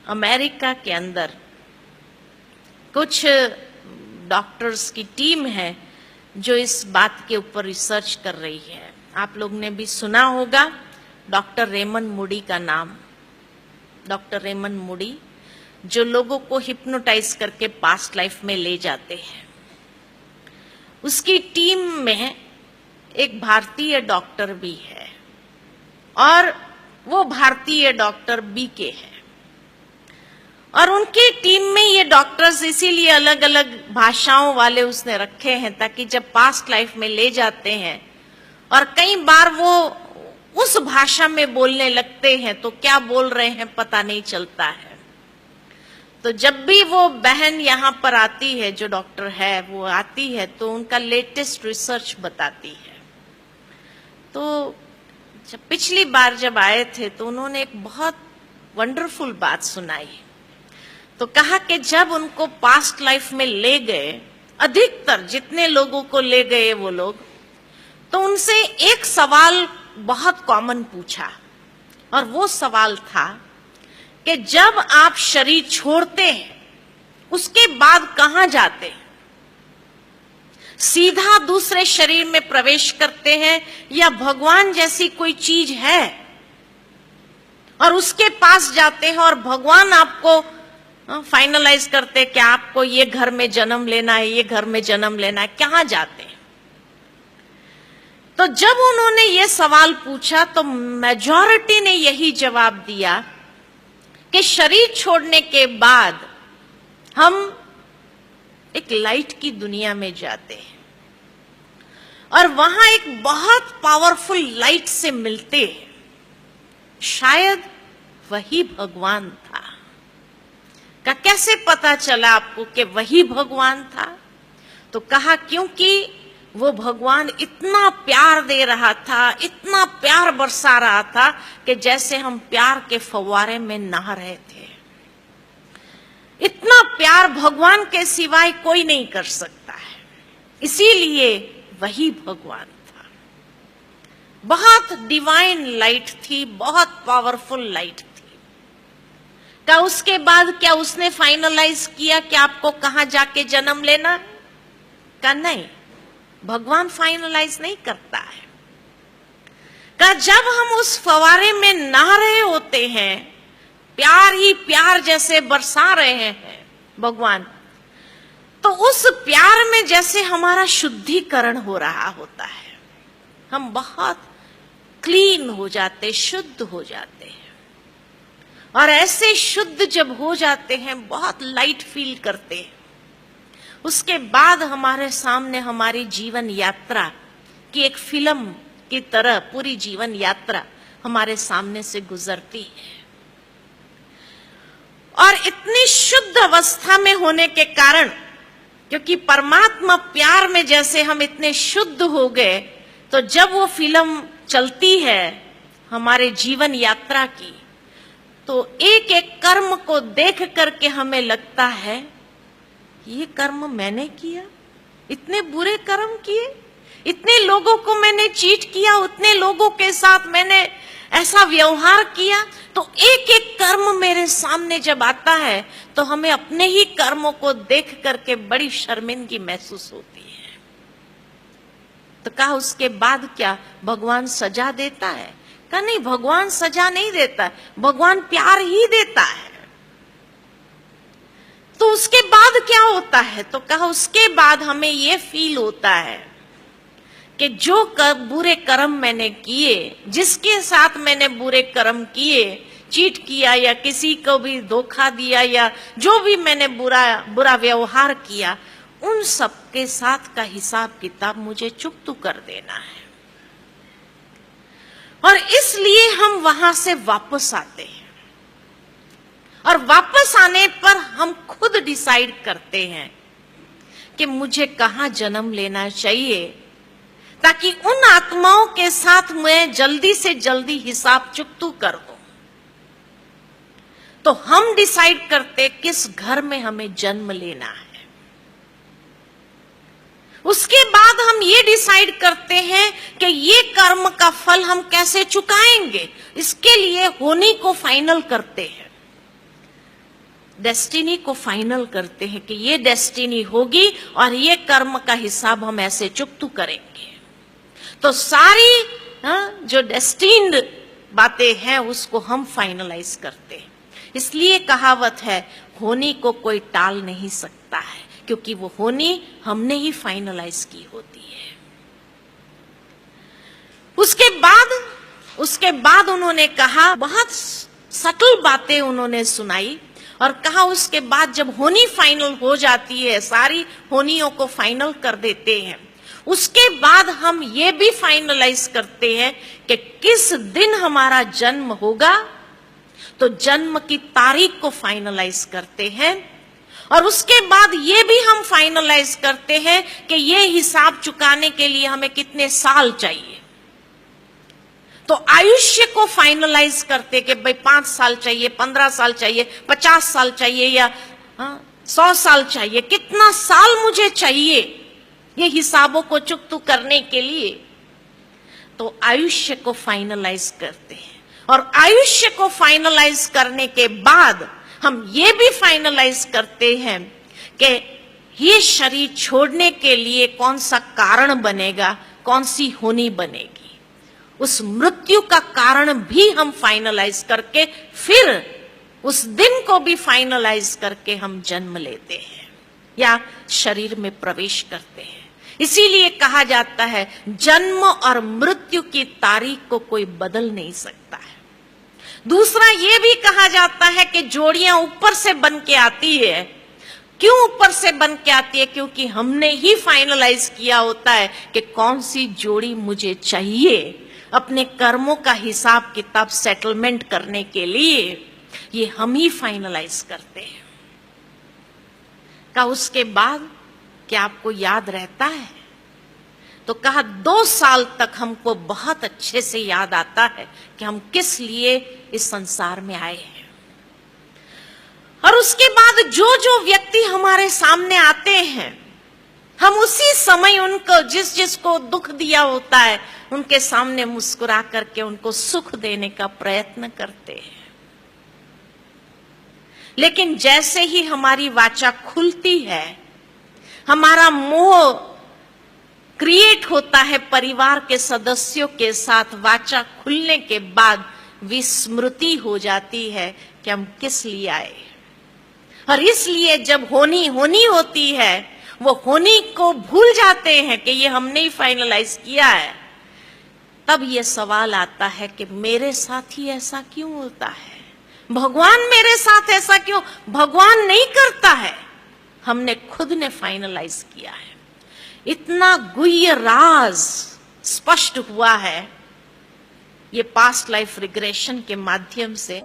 America के अंदर कुछ डॉक्टर्स की टीम है जो इस बात के ऊपर रिसर्च कर रही है। आप लोग ने भी सुना होगा डॉक्टर रेमंड मूडी का नाम। डॉक्टर रेमंड मूडी जो लोगों को हिप्नोटाइज करके पास्ट लाइफ में ले जाते हैं। उसकी टीम में एक भारतीय डॉक्टर भी है और वो भारतीय डॉक्टर बीके है। और उनकी टीम में ये डॉक्टर्स इसीलिए अलग अलग भाषाओं वाले उसने रखे हैं ताकि जब पास्ट लाइफ में ले जाते हैं और कई बार वो उस भाषा में बोलने लगते हैं तो क्या बोल रहे हैं पता नहीं चलता है। तो जब भी वो बहन यहाँ पर आती है, जो डॉक्टर है वो आती है, तो उनका लेटेस्ट रिसर्च बताती है। तो जब पिछली बार जब आए थे तो उन्होंने एक बहुत वंडरफुल बात सुनाई। तो कहा कि जब उनको पास्ट लाइफ में ले गए, अधिकतर जितने लोगों को ले गए वो लोग, तो उनसे एक सवाल बहुत कॉमन पूछा और वो सवाल था कि जब आप शरीर छोड़ते हैं उसके बाद कहां जाते हैं? सीधा दूसरे शरीर में प्रवेश करते हैं या भगवान जैसी कोई चीज है और उसके पास जाते हैं और भगवान आपको फाइनलाइज करते कि आपको ये घर में जन्म लेना है, ये घर में जन्म लेना है, कहां जाते हैं? तो जब उन्होंने ये सवाल पूछा तो मेजॉरिटी ने यही जवाब दिया कि शरीर छोड़ने के बाद हम एक लाइट की दुनिया में जाते हैं और वहां एक बहुत पावरफुल लाइट से मिलते हैं। शायद वही भगवान था। का कैसे पता चला आपको कि वही भगवान था? तो कहा क्योंकि वो भगवान इतना प्यार दे रहा था, इतना प्यार बरसा रहा था कि जैसे हम प्यार के फव्वारे में नहा रहे थे। इतना प्यार भगवान के सिवाय कोई नहीं कर सकता है, इसीलिए वही भगवान था। बहुत डिवाइन लाइट थी, बहुत पावरफुल लाइट थी। का उसके बाद क्या उसने फाइनलाइज किया कि आपको कहां जाके जन्म लेना? का नहीं, भगवान फाइनलाइज नहीं करता है। का जब हम उस फवारे में नहा रहे होते हैं, प्यार ही प्यार जैसे बरसा रहे हैं भगवान, तो उस प्यार में जैसे हमारा शुद्धिकरण हो रहा होता है, हम बहुत क्लीन हो जाते, शुद्ध हो जाते हैं। और ऐसे शुद्ध जब हो जाते हैं, बहुत लाइट फील करते हैं, उसके बाद हमारे सामने हमारी जीवन यात्रा की एक फिल्म की तरह पूरी जीवन यात्रा हमारे सामने से गुजरती है। और इतनी शुद्ध अवस्था में होने के कारण, क्योंकि परमात्मा प्यार में जैसे हम इतने शुद्ध हो गए, तो जब वो फिल्म चलती है हमारे जीवन यात्रा की, तो एक एक कर्म को देख करके हमें लगता है ये कर्म मैंने किया, इतने बुरे कर्म किए, इतने लोगों को मैंने चीट किया, उतने लोगों के साथ मैंने ऐसा व्यवहार किया। तो एक एक कर्म मेरे सामने जब आता है तो हमें अपने ही कर्मों को देख करके बड़ी शर्मिंदगी महसूस होती है। तो कहा उसके बाद क्या भगवान सजा देता है? कहा नहीं, भगवान सजा नहीं देता, भगवान प्यार ही देता है। तो उसके बाद क्या होता है? तो कहा उसके बाद हमें यह फील होता है कि जो बुरे कर्म मैंने किए, जिसके साथ मैंने बुरे कर्म किए, चीट किया या किसी को भी धोखा दिया या जो भी मैंने बुरा व्यवहार किया, उन सब के साथ का हिसाब किताब मुझे चुकता कर देना है। और इसलिए हम वहां से वापस आते हैं और वापस आने पर हम खुद डिसाइड करते हैं कि मुझे कहां जन्म लेना चाहिए, ताकि उन आत्माओं के साथ मैं जल्दी से जल्दी हिसाब चुकता कर दूं। तो हम डिसाइड करते किस घर में हमें जन्म लेना है। उसके बाद हम ये डिसाइड करते हैं कि ये कर्म का फल हम कैसे चुकाएंगे, इसके लिए होनी को फाइनल करते हैं। डेस्टिनी को फाइनल करते हैं कि ये डेस्टिनी होगी और ये कर्म का हिसाब हम ऐसे चुकतू करेंगे। तो सारी जो डेस्टिन्ड बातें हैं उसको हम फाइनलाइज करते हैं। इसलिए कहावत है, होनी को कोई टाल नहीं सकता है, क्योंकि वो होनी हमने ही फाइनलाइज की होती है। उसके बाद उन्होंने कहा, बहुत सटल बातें उन्होंने सुनाई और कहा उसके बाद जब होनी फाइनल हो जाती है, सारी होनियों को फाइनल कर देते हैं, उसके बाद हम ये भी फाइनलाइज करते हैं कि किस दिन हमारा जन्म होगा। तो जन्म की तारीख को फाइनलाइज करते हैं और उसके बाद ये भी हम फाइनलाइज करते हैं कि ये हिसाब चुकाने के लिए हमें कितने साल चाहिए। तो आयुष्य को फाइनलाइज करते कि भाई 5 साल चाहिए, 15 साल चाहिए, 50 साल चाहिए या 100 साल चाहिए, कितना साल मुझे चाहिए ये हिसाबों को चुकतू करने के लिए। तो आयुष्य को फाइनलाइज करते हैं और आयुष्य को फाइनलाइज करने के बाद हम ये भी फाइनलाइज करते हैं कि ये शरीर छोड़ने के लिए कौन सा कारण बनेगा, कौन सी होनी बनेगी। उस मृत्यु का कारण भी हम फाइनलाइज करके फिर उस दिन को भी फाइनलाइज करके हम जन्म लेते हैं या शरीर में प्रवेश करते हैं। इसीलिए कहा जाता है जन्म और मृत्यु की तारीख को कोई बदल नहीं सकता है। दूसरा ये भी कहा जाता है कि जोड़ियां ऊपर से बन के आती है। क्यों ऊपर से बन के आती है? क्योंकि हमने ही फाइनलाइज किया होता है कि कौन सी जोड़ी मुझे चाहिए अपने कर्मों का हिसाब किताब सेटलमेंट करने के लिए। ये हम ही फाइनलाइज करते हैं। का उसके बाद क्या आपको याद रहता है? तो कहा 2 साल तक हमको बहुत अच्छे से याद आता है कि हम किस लिए इस संसार में आए हैं। और उसके बाद जो जो व्यक्ति हमारे सामने आते हैं, हम उसी समय उनको जिसको दुख दिया होता है उनके सामने मुस्कुरा करके उनको सुख देने का प्रयत्न करते हैं। लेकिन जैसे ही हमारी वाचा खुलती है, हमारा मोह क्रिएट होता है परिवार के सदस्यों के साथ, वाचा खुलने के बाद विस्मृति हो जाती है कि हम किस लिए आए। और इसलिए जब होनी होती है, वो होनी को भूल जाते हैं कि ये हमने ही फाइनलाइज किया है। तब ये सवाल आता है कि मेरे साथ ही ऐसा क्यों होता है? भगवान मेरे साथ ऐसा क्यों? भगवान नहीं करता है, हमने खुद ने फाइनलाइज किया है। इतना गुह्य राज स्पष्ट हुआ है ये पास्ट लाइफ रिग्रेशन के माध्यम से।